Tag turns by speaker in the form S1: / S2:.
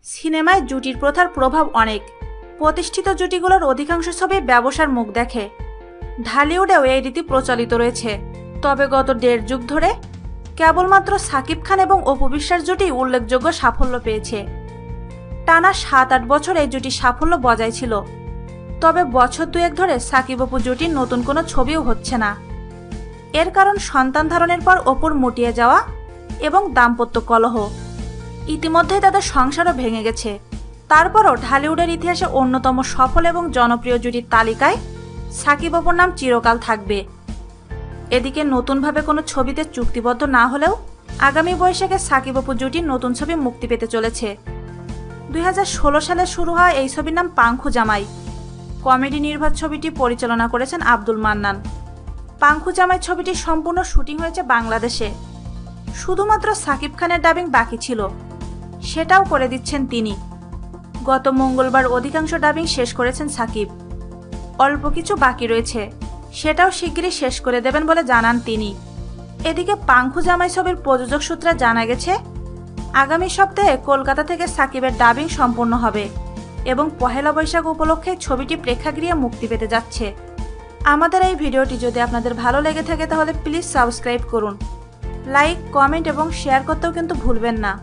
S1: সিনেমায় জুটির প্রথার প্রভাব অনেক। প্রতিষ্ঠিত জুটিগুলোর অধিকাংশ ছবি ব্যবসার মুখ দেখে। ঢালিউডেও এই রীতি প্রচলিত রয়েছে। তবে গত 1.5 যুগ ধরে কেবলমাত্র সাকিব খান এবং অপু বিশ্বাস জুটি উল্লেখযোগ্য সাফল্য পেয়েছে। টানা 7-8 বছর এই জুটি সাফল্য বজায় ছিল। তবে বছর 2-1 ধরে সাকিব অপু জুটির নতুন কোনো ছবিও হচ্ছে না। এর কারণ সন্তান ধারণের পর অপুর মুটিয়ে যাওয়া এবং দাম্পত্য কলহ। ইতিমধ্যেই তাদের সংসারও ভেঙে গেছে। তারপরও ঢালিউডের ইতিহাসে অন্যতম সফল এবং জনপ্রিয় জুটির তালিকায় সাকিব অপুর নাম চিরকাল থাকবে। এদিকে নতুনভাবে কোনো ছবিতে চুক্তিবদ্ধ না হলেও আগামী বৈশাখে সাকিব অপু জুটির নতুন ছবি মুক্তি পেতে চলেছে। 2016 সালে শুরু হওয়া এই ছবির নাম পাংখু জামাই। কমেডি নির্ভর ছবিটি পরিচালনা করেছেন আব্দুল মান্নান। পাংখু জামাই ছবিটির সম্পূর্ণ শুটিং হয়েছে বাংলাদেশে। শুধুমাত্র সাকিব খানের ডাবিং বাকি ছিল, সেটাও করে দিচ্ছেন তিনি। গত মঙ্গলবার অধিকাংশ ডাবিং শেষ করেছেন সাকিব। অল্প কিছু বাকি রয়েছে, সেটাও শিগগিরই শেষ করে দেবেন বলে জানান তিনি। এদিকে পাংখু জামাই ছবির প্রযোজক সূত্রে জানা গেছে, আগামী সপ্তাহে কলকাতা থেকে সাকিবের ডাবিং সম্পন্ন হবে এবং 1 বৈশাখ উপলক্ষে ছবিটি প্রেক্ষাগৃহে মুক্তি পেতে যাচ্ছে। আমাদের এই ভিডিওটি যদি আপনাদের ভালো লেগে থাকে তাহলে প্লিজ সাবস্ক্রাইব করুন। লাইক, কমেন্ট এবং শেয়ার করতেও কিন্তু ভুলবেন না।